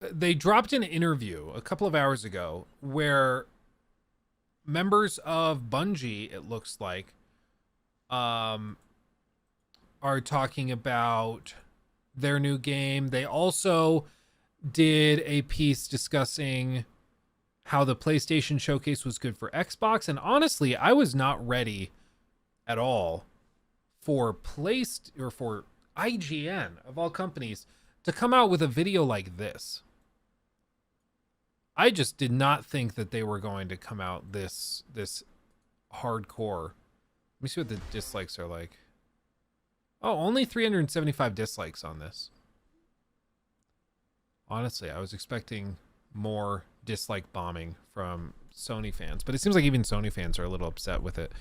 they dropped an interview a couple of hours ago where members of Bungie, it looks like, um, are talking about their new game. They also did a piece discussing how the PlayStation showcase was good for Xbox. And honestly, I was not ready at all for for IGN of all companies to come out with a video like this. I just did not think that they were going to come out this hardcore. Let me see what the dislikes are like. Oh, only 375 dislikes on this. Honestly, I was expecting more dislike bombing from Sony fans, but it seems like even Sony fans are a little upset with it.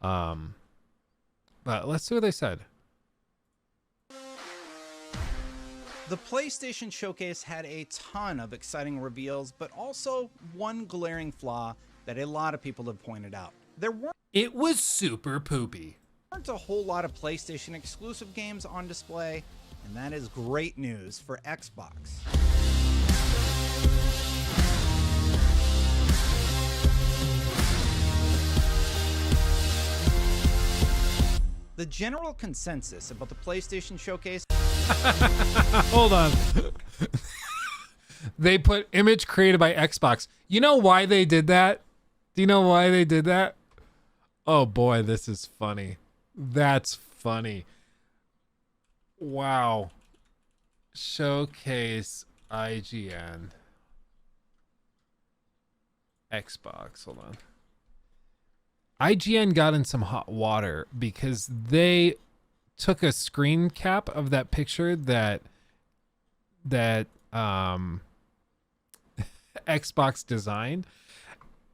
But let's see what they said. The PlayStation Showcase had a ton of exciting reveals, but also one glaring flaw that a lot of people have pointed out. It was super poopy. Aren't a whole lot of PlayStation exclusive games on display, and that is great news for Xbox. The general consensus about the PlayStation Showcase... Hold on. They put image created by Xbox. You know why they did that? Do you know why they did that? Oh boy, this is funny. That's funny. Wow. Showcase IGN. Xbox. Hold on. IGN got in some hot water because they took a screen cap of that picture that Xbox designed,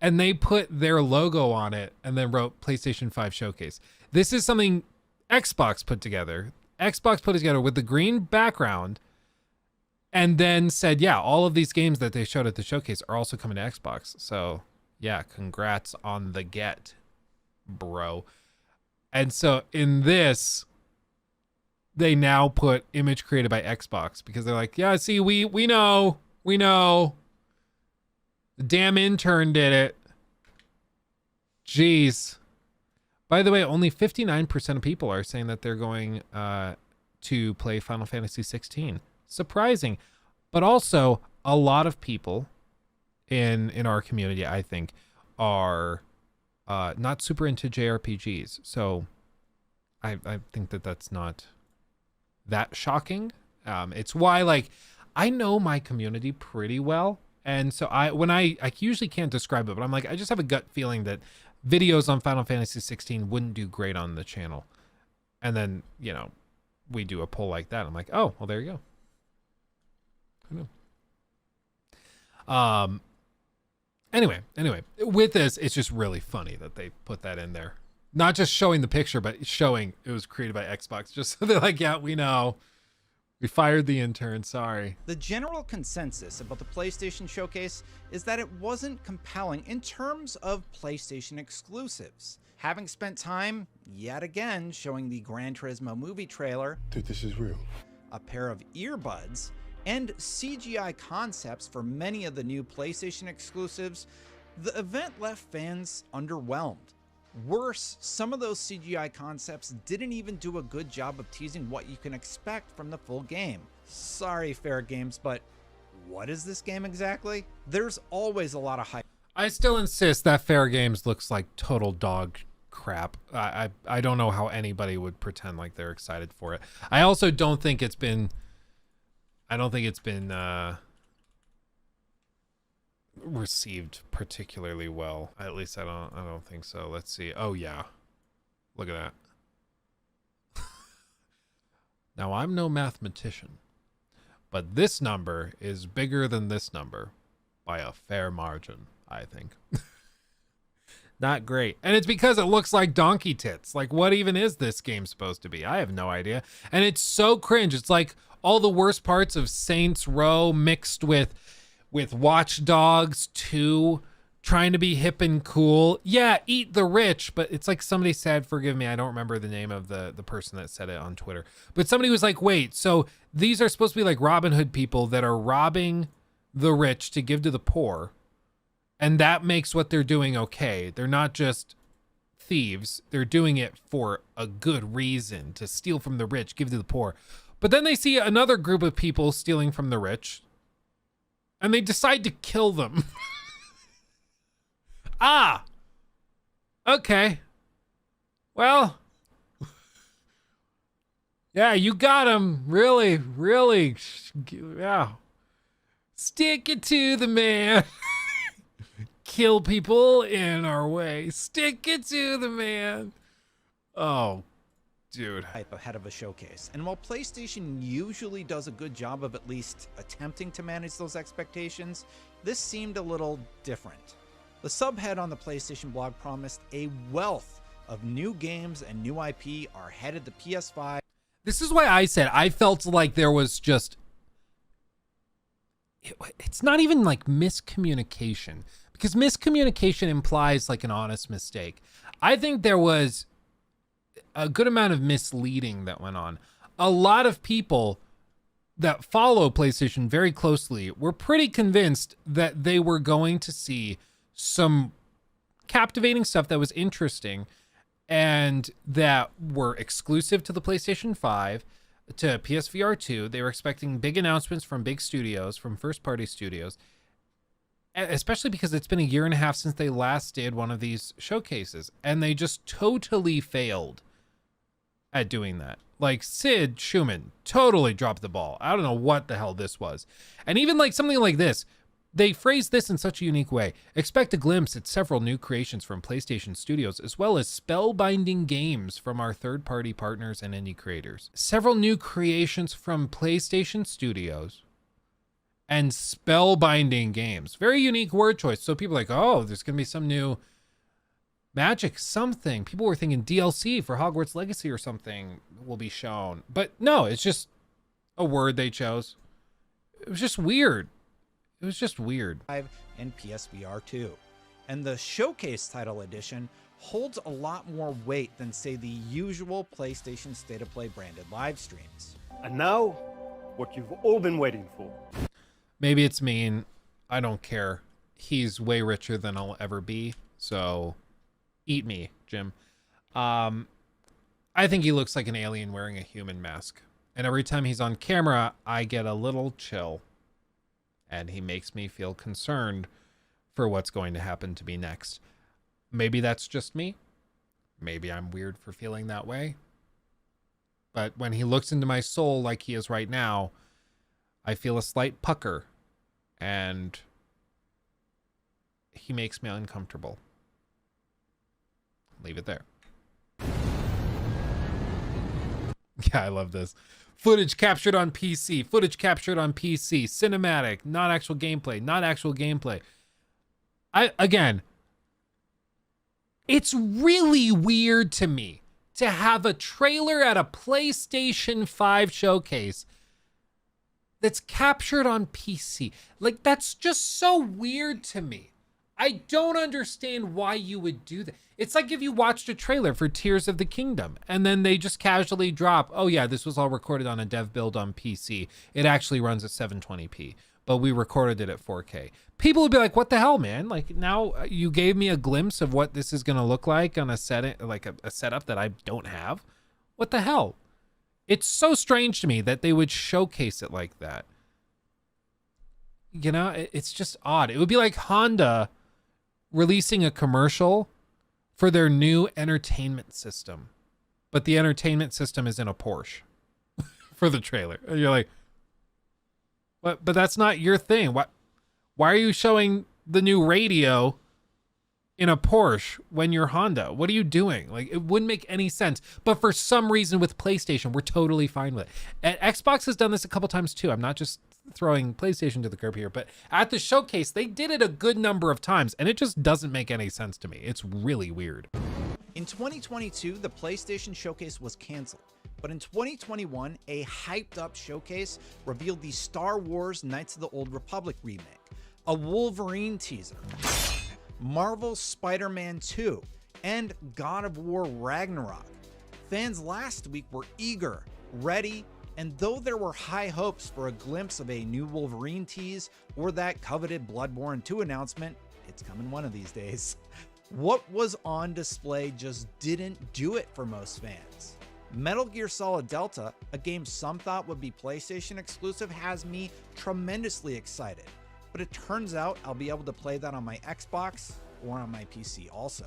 and they put their logo on it and then wrote PlayStation 5 Showcase. This is something Xbox put together. Xbox put it together with the green background and then said, yeah, all of these games that they showed at the showcase are also coming to Xbox. So yeah, congrats on the get, bro. And so in this, they now put image created by Xbox because they're like, yeah, see, we know. The damn intern did it. Jeez. By the way, only 59% of people are saying that they're going to play Final Fantasy 16. Surprising. But also, a lot of people in our community, I think, are not super into JRPGs. So I think that that's not that shocking. It's why, like, I know my community pretty well. And so I usually can't describe it, but I'm like, I just have a gut feeling that videos on Final Fantasy 16 wouldn't do great on the channel. And then, we do a poll like that. I'm like, oh, well, there you go. Who knew? Anyway, with this, it's just really funny that they put that in there. Not just showing the picture, but showing it was created by Xbox. Just so they're like, yeah, we know. We fired the intern, sorry. The general consensus about the PlayStation Showcase is that it wasn't compelling in terms of PlayStation exclusives. Having spent time, yet again, showing the Gran Turismo movie trailer, Dude, this is real. a pair of earbuds, and CGI concepts for many of the new PlayStation exclusives, the event left fans underwhelmed. Worse, some of those CGI concepts didn't even do a good job of teasing what you can expect from the full game. Sorry, Fair Games, but what is this game exactly? There's always a lot of hype. I still insist that Fair Games looks like total dog crap. I don't know how anybody would pretend like they're excited for it. I also don't think it's been received particularly well. At least I don't think so. Let's see. Oh yeah. Look at that. Now I'm no mathematician, but this number is bigger than this number by a fair margin, I think. Not great. And it's because it looks like donkey tits. Like, what even is this game supposed to be? I have no idea. And it's so cringe. It's like all the worst parts of Saints Row mixed with Watch Dogs 2, trying to be hip and cool. Yeah, eat the rich, but it's like somebody said, forgive me, I don't remember the name of the person that said it on Twitter. But somebody was like, wait, so these are supposed to be like Robin Hood people that are robbing the rich to give to the poor, and that makes what they're doing okay. They're not just thieves. They're doing it for a good reason, to steal from the rich, give to the poor. But then they see another group of people stealing from the rich, and they decide to kill them. Ah, okay. Well, yeah, you got him. Really, really. Yeah. Stick it to the man. Kill people in our way. Stick it to the man. Oh, dude. Ahead of a showcase. And while PlayStation usually does a good job of at least attempting to manage those expectations, this seemed a little different. The subhead on the PlayStation blog promised a wealth of new games and new IP are headed to PS5. This is why I said I felt like there was just... It's not even like miscommunication, because miscommunication implies like an honest mistake. I think there was a good amount of misleading that went on. A lot of people that follow PlayStation very closely were pretty convinced that they were going to see some captivating stuff that was interesting and that were exclusive to the PlayStation 5, to PSVR 2. They were expecting big announcements from big studios, from first-party studios, especially because it's been a year and a half since they last did one of these showcases, and they just totally failed at doing that. Like, Sid Schumann totally dropped the ball. I don't know what the hell this was. And even like something like this, they phrased this in such a unique way. Expect a glimpse at several new creations from PlayStation Studios, as well as spellbinding games from our third-party partners and indie creators. Several new creations from PlayStation Studios and spellbinding games. Very unique word choice. So people are like, oh, there's going to be some new magic something. People were thinking DLC for Hogwarts Legacy or something will be shown. But no, it's just a word they chose. It was just weird. It was just weird. And PSVR 2. And the Showcase Title Edition holds a lot more weight than, say, the usual PlayStation State of Play branded live streams. And now, what you've all been waiting for. Maybe it's mean. I don't care. He's way richer than I'll ever be. So eat me, Jim. I think he looks like an alien wearing a human mask. And every time he's on camera, I get a little chill. And he makes me feel concerned for what's going to happen to me next. Maybe that's just me. Maybe I'm weird for feeling that way. But when he looks into my soul like he is right now, I feel a slight pucker. And he makes me uncomfortable. Leave it there. Yeah, I love this. Footage captured on PC. Footage captured on PC. Cinematic. Not actual gameplay. Not actual gameplay. Again, it's really weird to me to have a trailer at a PlayStation 5 showcase that's captured on PC. Like, that's just so weird to me. I don't understand why you would do that. It's like if you watched a trailer for Tears of the Kingdom and then they just casually drop, oh yeah, this was all recorded on a dev build on PC. It actually runs at 720p, but we recorded it at 4K. People would be like, what the hell, man? Like, now you gave me a glimpse of what this is going to look like on a set, like a setup that I don't have. What the hell? It's so strange to me that they would showcase it like that. You know, it's just odd. It would be like Honda releasing a commercial for their new entertainment system, but the entertainment system is in a Porsche for the trailer. And you're like, what? But that's not your thing. Why are you showing the new radio in a Porsche when you're Honda? What are you doing? Like, it wouldn't make any sense. But for some reason with PlayStation, we're totally fine with it. And Xbox has done this a couple times too. I'm not just throwing PlayStation to the curb here, but at the showcase, they did it a good number of times, and it just doesn't make any sense to me. It's really weird. In 2022, the PlayStation Showcase was canceled. But in 2021, a hyped-up showcase revealed the Star Wars Knights of the Old Republic remake, a Wolverine teaser, Marvel's Spider-Man 2, and God of War Ragnarok. Fans last week were eager, ready, And though there were high hopes for a glimpse of a new Wolverine tease or that coveted Bloodborne 2 announcement, it's coming one of these days, what was on display just didn't do it for most fans. Metal Gear Solid Delta, a game some thought would be PlayStation exclusive, has me tremendously excited, but it turns out I'll be able to play that on my Xbox or on my PC also.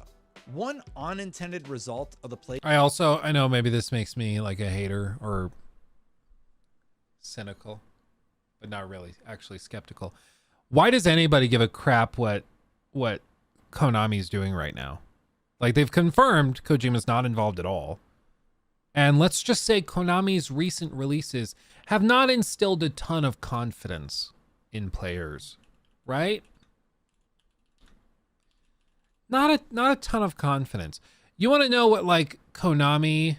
One unintended result of the play. I know maybe this makes me like a hater or cynical, but not really, actually skeptical. Why does anybody give a crap what Konami's doing right now? Like, they've confirmed Kojima's not involved at all. And let's just say Konami's recent releases have not instilled a ton of confidence in players, right? Not a ton of confidence. You want to know what like Konami,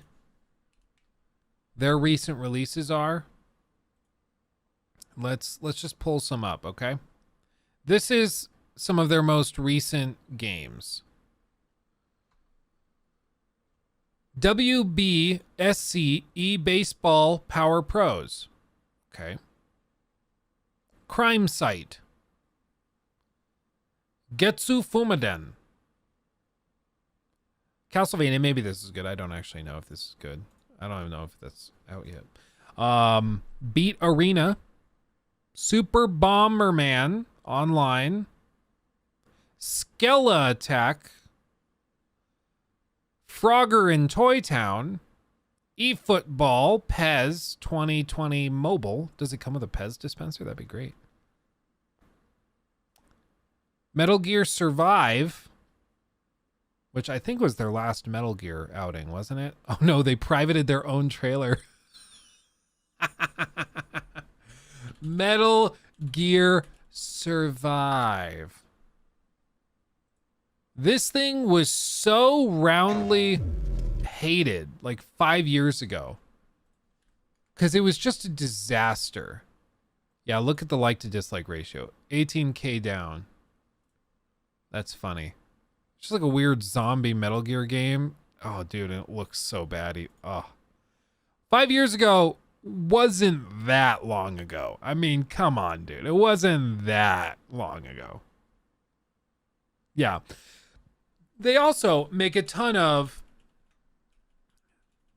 their recent releases are? Let's just pull some up, okay? This is some of their most recent games. WBSC eBaseball Power Pros. Okay. Crime Site. Getsu Fumaden. Castlevania, maybe this is good. I don't actually know if this is good. I don't even know if that's out yet. Beat Arena. Super Bomberman Online. Skella Attack. Frogger in Toy Town. eFootball. Pez 2020 Mobile. Does it come with a Pez dispenser? That'd be great. Metal Gear Survive, which I think was their last Metal Gear outing, wasn't it? Oh no, they privated their own trailer. Metal Gear Survive. This thing was so roundly hated like 5 years ago because it was just a disaster. Yeah, look at the like to dislike ratio. 18K down. That's funny. Just like a weird zombie Metal Gear game. Oh, dude, it looks so bad. 5 years ago wasn't that long ago. I mean, come on, dude. It wasn't that long ago. Yeah. They also make a ton of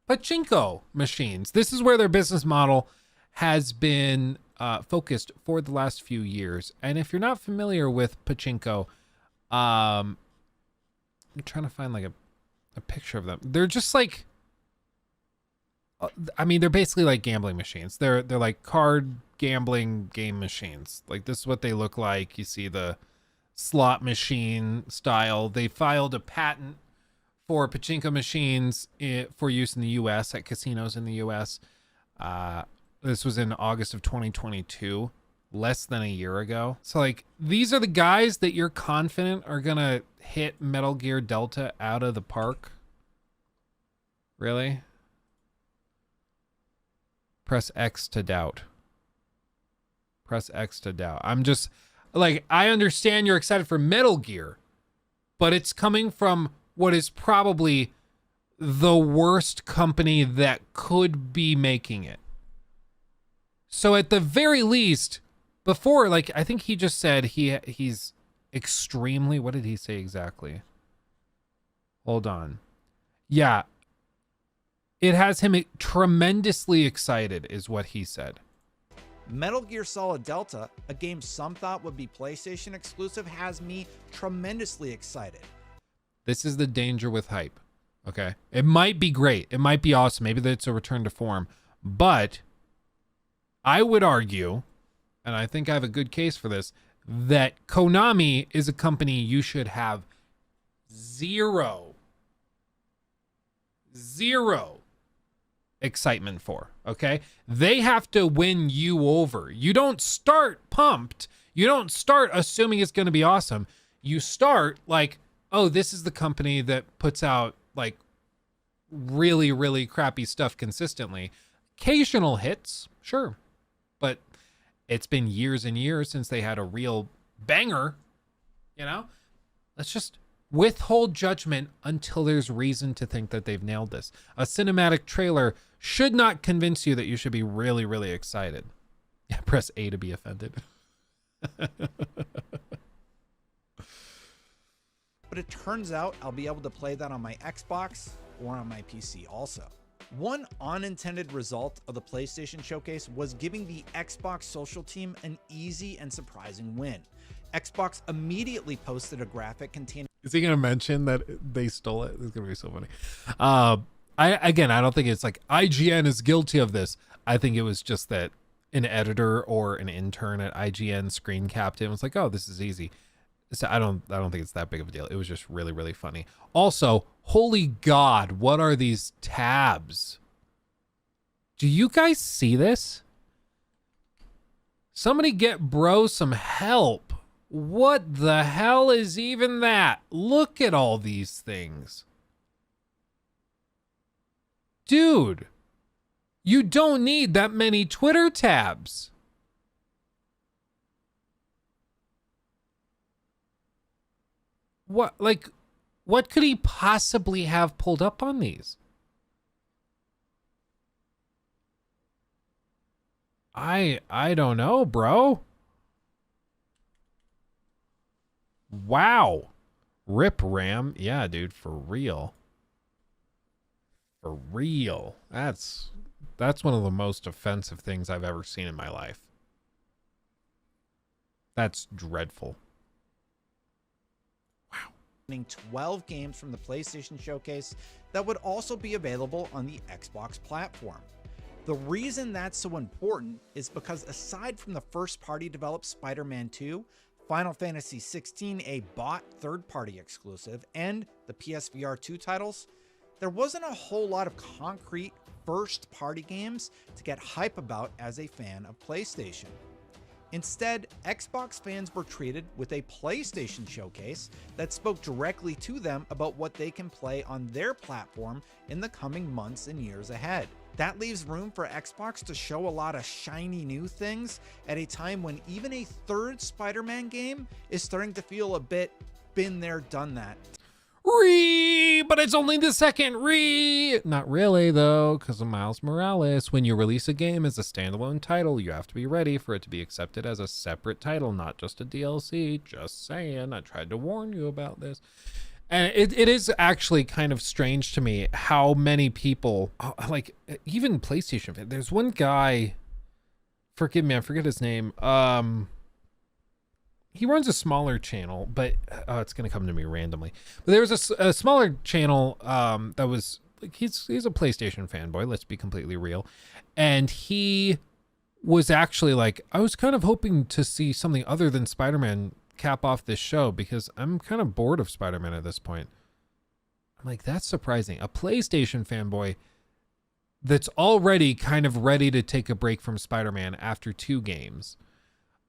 pachinko machines. This is where their business model has been focused for the last few years. And if you're not familiar with pachinko, I'm trying to find like a picture of them. They're just like, I mean, they're basically like gambling machines. They're like card gambling game machines. Like, this is what they look like. You see the slot machine style. They filed a patent for pachinko machines for use in the U.S. at casinos in the U.S. This was in August of 2022, less than a year ago. So, like, these are the guys that you're confident are going to hit Metal Gear Delta out of the park? Really? Press X to doubt. Press X to doubt. I'm just, like, I understand you're excited for Metal Gear, but it's coming from what is probably the worst company that could be making it. So at the very least, before, like, I think he just said he's extremely, what did he say exactly? Hold on. Yeah. It has him tremendously excited is what he said. Metal Gear Solid Delta, a game some thought would be PlayStation exclusive, has me tremendously excited. This is the danger with hype. Okay. It might be great. It might be awesome. Maybe that's a return to form. But I would argue, and I think I have a good case for this, that Konami is a company you should have zero excitement for, okay? They have to win you over. You don't start pumped. You don't start assuming it's going to be awesome. You start like, oh, this is the company that puts out like really, really crappy stuff consistently. Occasional hits, sure. But it's been years and years since they had a real banger, you know? Let's just Withhold judgment until there's reason to think that they've nailed this. A cinematic trailer should not convince you that you should be really, really excited. Yeah, press A to be offended. But it turns out I'll be able to play that on my Xbox or on my PC also. One unintended result of the PlayStation Showcase was giving the Xbox social team an easy and surprising win. Xbox immediately posted a graphic containing... Is he going to mention that they stole it? It's going to be so funny. I don't think it's like IGN is guilty of this. I think it was just that an editor or an intern at IGN screen capped it and was like, oh, this is easy. So I don't think it's that big of a deal. It was just really, really funny. Also, holy God, what are these tabs? Do you guys see this? Somebody get bro some help. What the hell is even that? Look at all these things. Dude, you don't need that many Twitter tabs. What could he possibly have pulled up on these? I don't know, bro. Wow. Rip RAM. Yeah, dude, for real. For real. That's one of the most offensive things I've ever seen in my life. That's dreadful. 12 games from the PlayStation Showcase that would also be available on the Xbox platform. The reason that's so important is because aside from the first-party developed Spider-Man 2, Final Fantasy XVI, a bought third-party exclusive, and the PSVR 2 titles, there wasn't a whole lot of concrete first-party games to get hype about as a fan of PlayStation. Instead, Xbox fans were treated with a PlayStation Showcase that spoke directly to them about what they can play on their platform in the coming months and years ahead. That leaves room for Xbox to show a lot of shiny new things at a time when even a third Spider-Man game is starting to feel a bit been there, done that. But it's only the second Not really, though, because of Miles Morales. When you release a game as a standalone title, you have to be ready for it to be accepted as a separate title, not just a DLC. Just saying. I tried to warn you about this. And it is actually kind of strange to me how many people, like, even PlayStation fans. There's one guy, forgive me, I forget his name. He runs a smaller channel, but it's going to come to me randomly. But there was a smaller channel that was like, he's a PlayStation fanboy, let's be completely real. And he was actually like, I was kind of hoping to see something other than Spider-Man cap off this show because I'm kind of bored of Spider-Man at this point. I'm like, that's surprising. A PlayStation fanboy that's already kind of ready to take a break from Spider-Man after 2 games.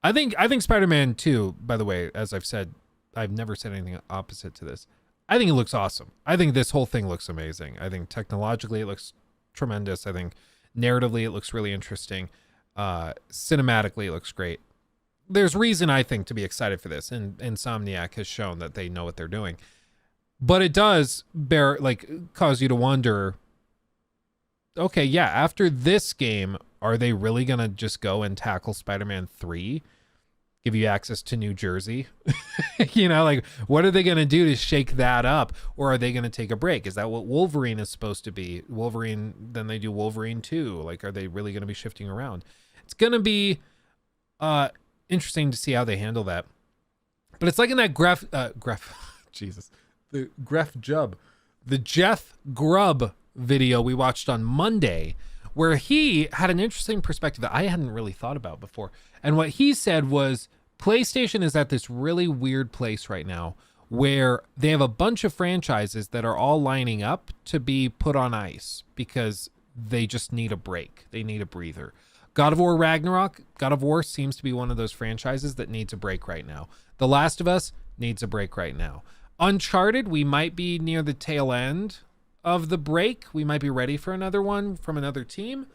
I think Spider-Man 2, by the way, as I've said, I've never said anything opposite to this. I think it looks awesome. I think this whole thing looks amazing. I think technologically it looks tremendous. I think narratively it looks really interesting. Cinematically it looks great. There's reason, I think, to be excited for this, and Insomniac has shown that they know what they're doing. But it does cause you to wonder, okay, yeah, after this game, are they really going to just go and tackle Spider-Man 3? Give you access to New Jersey? You know, like, what are they going to do to shake that up? Or are they going to take a break? Is that what Wolverine is supposed to be? Wolverine, then they do Wolverine 2. Like, are they really going to be shifting around? It's going to be interesting to see how they handle that. But it's like in that the Jeff Grubb video we watched on Monday, where he had an interesting perspective that I hadn't really thought about before. And what he said was PlayStation is at this really weird place right now where they have a bunch of franchises that are all lining up to be put on ice because they just need a break. They need a breather. God of War Ragnarok, God of War seems to be one of those franchises that needs a break right now. The Last of Us needs a break right now. Uncharted, we might be near the tail end of the break. We might be ready for another one from another team.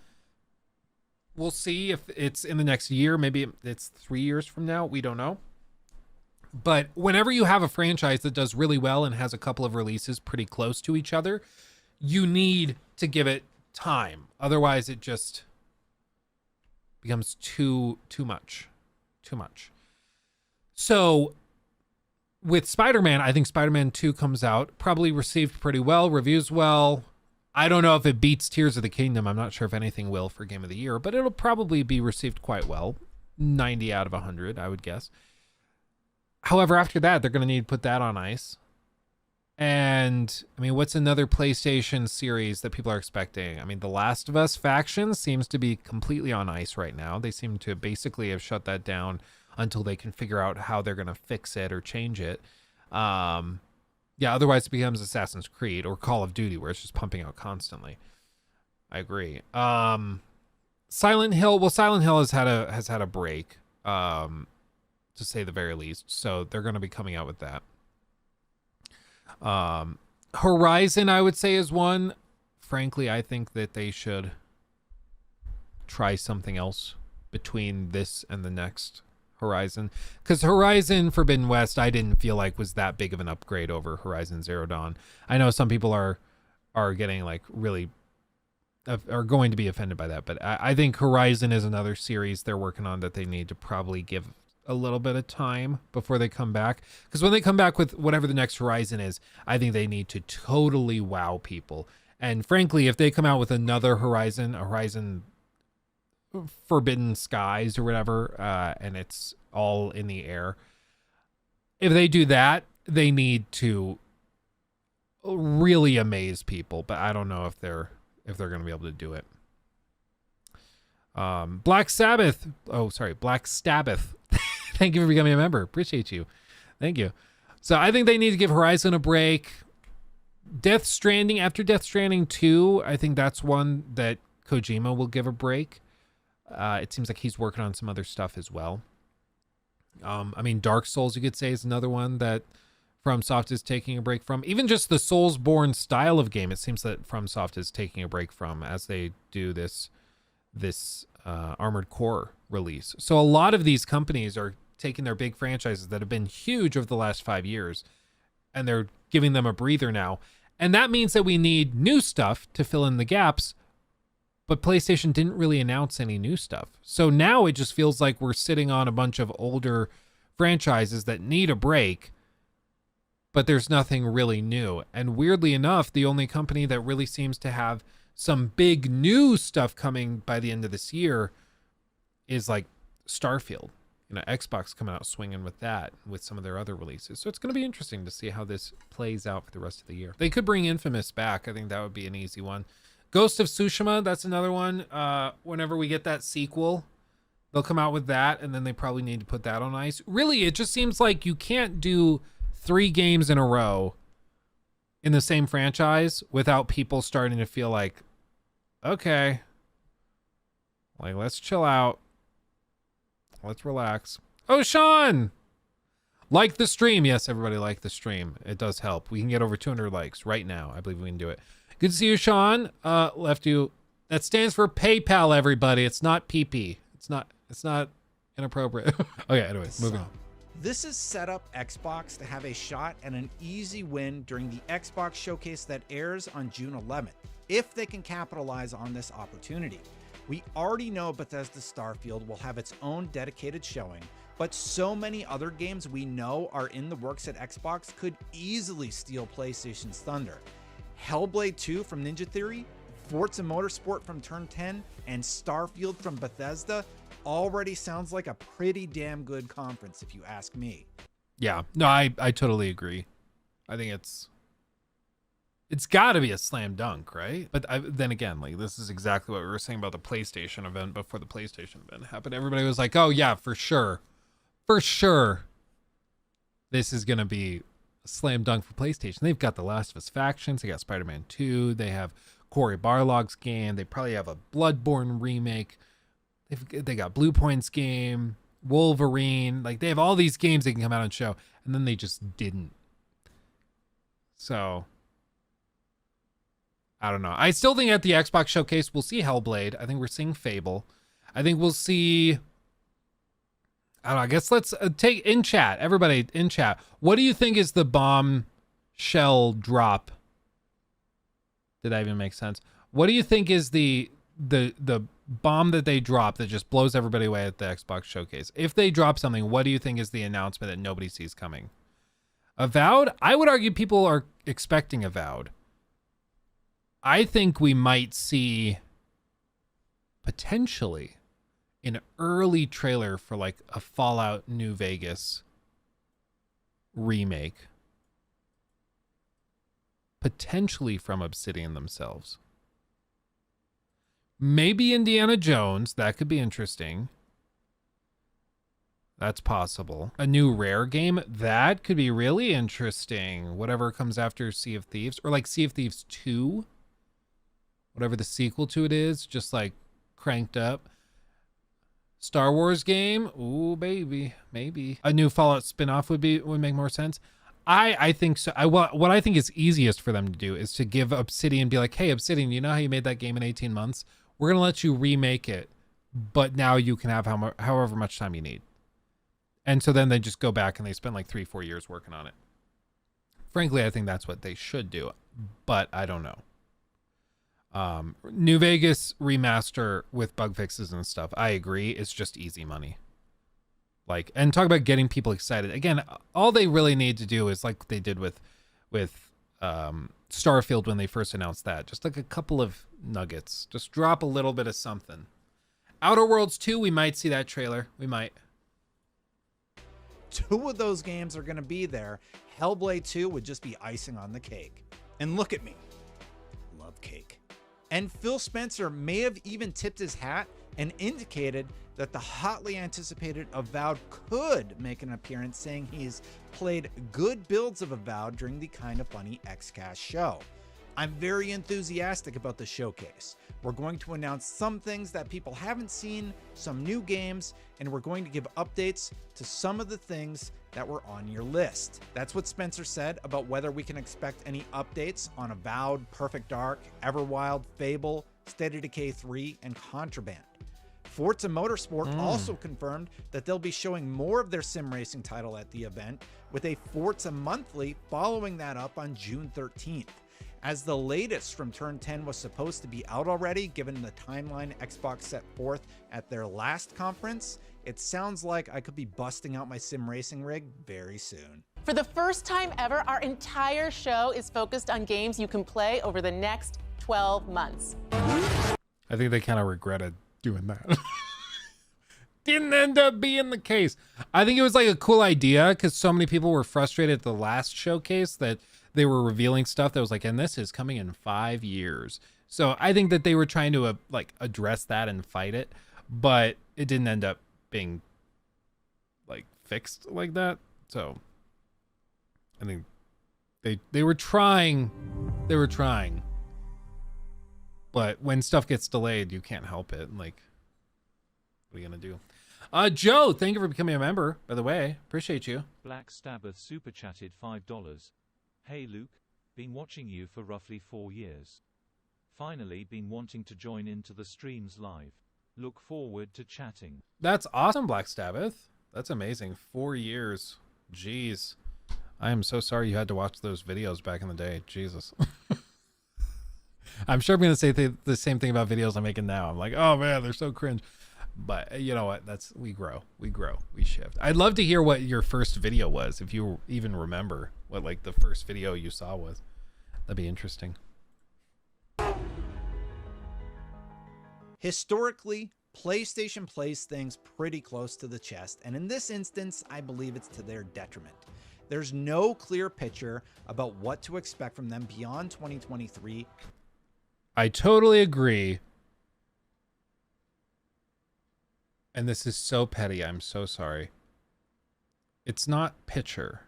We'll see if it's in the next year. Maybe it's 3 years from now. We don't know. But whenever you have a franchise that does really well and has a couple of releases pretty close to each other, you need to give it time. Otherwise, it just becomes too much. So with Spider-Man, I think Spider-Man 2 comes out, probably received pretty well, reviews well. I don't know if it beats Tears of the Kingdom. I'm not sure if anything will for Game of the Year, but it'll probably be received quite well. 90 out of 100, I would guess. However, after that, they're going to need to put that on ice. And, I mean, what's another PlayStation series that people are expecting? I mean, The Last of Us faction seems to be completely on ice right now. They seem to basically have shut that down until they can figure out how they're going to fix it or change it. Yeah, otherwise it becomes Assassin's Creed or Call of Duty, where it's just pumping out constantly. I agree. Silent Hill. Well, Silent Hill has had a break, to say the very least. So they're going to be coming out with that. Horizon, I would say, is one. Frankly, I think that they should try something else between this and the next Horizon, because Horizon Forbidden West I didn't feel like was that big of an upgrade over Horizon Zero Dawn. I know some people are getting like really are going to be offended by that, but I think Horizon is another series they're working on that they need to probably give a little bit of time before they come back, because when they come back with whatever the next Horizon is, I think they need to totally wow people. And frankly, if they come out with another Horizon Forbidden Skies or whatever, and it's all in the air, if they do that, they need to really amaze people, but I don't know if they're going to be able to do it. Black Sabbath. Thank you for becoming a member. Appreciate you. Thank you. So I think they need to give Horizon a break. Death Stranding, after Death Stranding 2, I think that's one that Kojima will give a break. It seems like he's working on some other stuff as well. I mean, Dark Souls, you could say, is another one that FromSoft is taking a break from. Even just the Soulsborne style of game, it seems that FromSoft is taking a break from as they do this Armored Core release. So a lot of these companies are taking their big franchises that have been huge over the last 5 years, and they're giving them a breather now. And that means that we need new stuff to fill in the gaps. But PlayStation didn't really announce any new stuff. So now it just feels like we're sitting on a bunch of older franchises that need a break, but there's nothing really new. And weirdly enough, the only company that really seems to have some big new stuff coming by the end of this year is like Starfield. You know, Xbox coming out swinging with that, with some of their other releases. So it's going to be interesting to see how this plays out for the rest of the year. They could bring Infamous back. I think that would be an easy one. Ghost of Tsushima, that's another one. Whenever we get that sequel, they'll come out with that, and then they probably need to put that on ice. Really, it just seems like you can't do 3 games in a row in the same franchise without people starting to feel like, okay, like, let's chill out. Let's relax. Oh, Sean! Like the stream. Yes, everybody like the stream. It does help. We can get over 200 likes right now. I believe we can do it. Good to see you, Sean. Left you. That stands for PayPal, everybody. It's not PP. It's not inappropriate. Okay, anyways, moving on. This has set up Xbox to have a shot at an easy win during the Xbox showcase that airs on June 11th, if they can capitalize on this opportunity. We already know Bethesda Starfield will have its own dedicated showing, but so many other games we know are in the works at Xbox could easily steal PlayStation's thunder. Hellblade 2 from Ninja Theory, Forza Motorsport from Turn 10, and Starfield from Bethesda already sounds like a pretty damn good conference, if you ask me. Yeah, no, I totally agree. I think it's got to be a slam dunk, right? But then again, like, this is exactly what we were saying about the PlayStation event before the PlayStation event happened. Everybody was like, oh yeah, for sure, this is going to be a slam dunk for PlayStation. They've got the Last of Us factions. They got Spider-Man 2. They have Cory Barlog's game. They probably have a Bloodborne remake. They got Blue Point's game, Wolverine. Like, they have all these games they can come out and show, and then they just didn't. So I don't know. I still think at the Xbox showcase, we'll see Hellblade. I think we're seeing Fable. I think we'll see, I don't know. I guess let's take in chat. Everybody in chat. What do you think is the bomb shell drop? Did that even make sense? What do you think is the bomb that they drop that just blows everybody away at the Xbox showcase? If they drop something, what do you think is the announcement that nobody sees coming? Avowed? I would argue people are expecting Avowed. I think we might see potentially an early trailer for like a Fallout New Vegas remake. Potentially from Obsidian themselves. Maybe Indiana Jones. That could be interesting. That's possible. A new Rare game. That could be really interesting. Whatever comes after Sea of Thieves. Or like Sea of Thieves 2. Whatever the sequel to it is. Just like cranked up. Star Wars game. Ooh, baby. Maybe. A new Fallout spinoff would make more sense. I think so. What I think is easiest for them to do is to give Obsidian, be like, hey, Obsidian, you know how you made that game in 18 months? We're going to let you remake it, but now you can have however much time you need. And so then they just go back and they spend like 3-4 years working on it. Frankly, I think that's what they should do, but I don't know. New Vegas remaster with bug fixes and stuff. I agree. It's just easy money. Like, and talk about getting people excited. Again, all they really need to do is like they did with Starfield when they first announced that. Just like a couple of nuggets. Just drop a little bit of something. Outer Worlds 2, we might see that trailer. We might. 2 of those games are going to be there. Hellblade 2 would just be icing on the cake. And look at me. Love cake. And Phil Spencer may have even tipped his hat and indicated that the hotly anticipated Avowed could make an appearance, saying he's played good builds of Avowed during the Kinda Funny XCast show. I'm very enthusiastic about the showcase. We're going to announce some things that people haven't seen, some new games, and we're going to give updates to some of the things that were on your list. That's what Spencer said about whether we can expect any updates on Avowed, Perfect Dark, Everwild, Fable, State of Decay 3, and Contraband. Forza Motorsport also confirmed that they'll be showing more of their sim racing title at the event, with a Forza Monthly following that up on June 13th. As the latest from Turn 10 was supposed to be out already, given the timeline Xbox set forth at their last conference, it sounds like I could be busting out my sim racing rig very soon. For the first time ever, our entire show is focused on games you can play over the next 12 months. I think they kind of regretted doing that. Didn't end up being the case. I think it was like a cool idea because so many people were frustrated at the last showcase that they were revealing stuff that was like, and this is coming in 5 years. So I think that they were trying to like address that and fight it, but it didn't end up being like fixed like that. So I think they were trying. They were trying. But when stuff gets delayed, you can't help it. Like, what are you gonna do? Joe, thank you for becoming a member, by the way. Appreciate you. Black Stabbath super chatted $5. Hey Luke, been watching you for roughly 4 years. Finally been wanting to join into the streams live. Look forward to chatting. That's awesome, Black Stabbath. That's amazing. 4 years. Jeez. I am so sorry you had to watch those videos back in the day. Jesus. I'm sure I'm going to say the same thing about videos I'm making now. I'm like, oh man, they're so cringe. But you know what? We grow, we shift. I'd love to hear what your first video was. If you even remember what like the first video you saw was, that'd be interesting. Historically, PlayStation plays things pretty close to the chest, and in this instance, I believe it's to their detriment. There's no clear picture about what to expect from them beyond 2023. I totally agree. And this is so petty. I'm so sorry. It's not pitcher.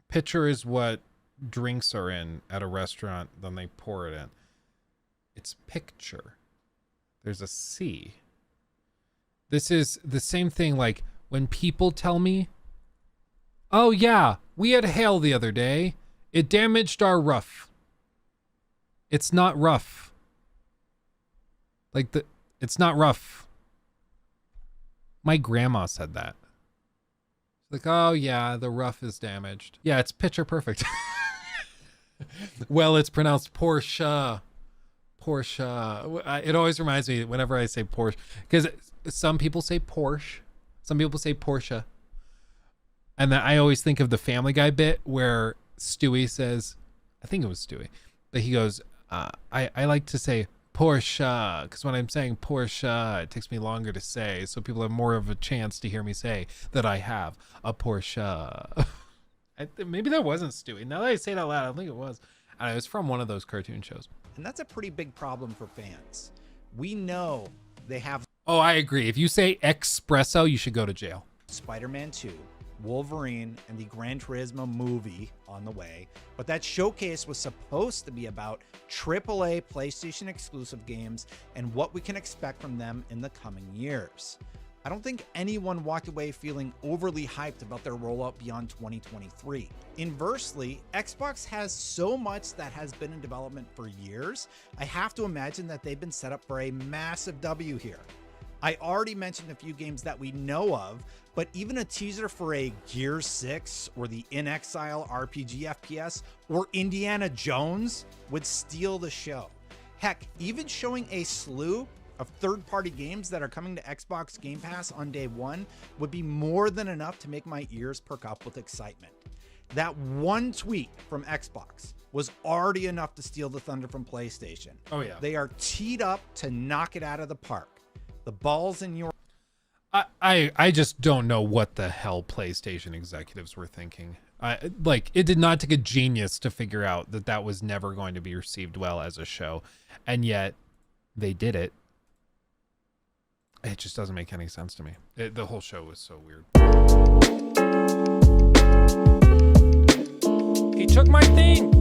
Pitcher is what drinks are in at a restaurant, then they pour it in. It's picture. There's a C. This is the same thing like when people tell me, oh yeah, we had hail the other day. It damaged our roof. It's not rough. It's not rough. My grandma said that. Like, oh yeah, the rough is damaged. Yeah, it's picture perfect. Well, it's pronounced Porsche. Porsche. It always reminds me whenever I say Porsche, because some people say Porsche, some people say Porsche, and then I always think of the Family Guy bit where Stewie says, I think it was Stewie, that he goes, I like to say Porsche, because when I'm saying Porsche, it takes me longer to say, so people have more of a chance to hear me say that I have a Porsche. Maybe that wasn't Stewie. Now that I say it out loud, I think it was. And it was from one of those cartoon shows. And that's a pretty big problem for fans. We know they have Oh, I agree. If you say espresso, you should go to jail. Spider-Man 2, Wolverine, and the Gran Turismo movie on the way, but that showcase was supposed to be about AAA PlayStation exclusive games and what we can expect from them in the coming years. I don't think anyone walked away feeling overly hyped about their rollout beyond 2023. Inversely, Xbox has so much that has been in development for years, I have to imagine that they've been set up for a massive W here. I already mentioned a few games that we know of, but even a teaser for a Gears 6 or the In Exile RPG FPS or Indiana Jones would steal the show. Heck, even showing a slew of third-party games that are coming to Xbox Game Pass on day one would be more than enough to make my ears perk up with excitement. That one tweet from Xbox was already enough to steal the thunder from PlayStation. Oh, yeah. They are teed up to knock it out of the park. The ball's in your... I just don't know what the hell PlayStation executives were thinking. It did not take a genius to figure out that that was never going to be received well as a show. And yet, they did it. It just doesn't make any sense to me. The whole show was so weird. He took my thing!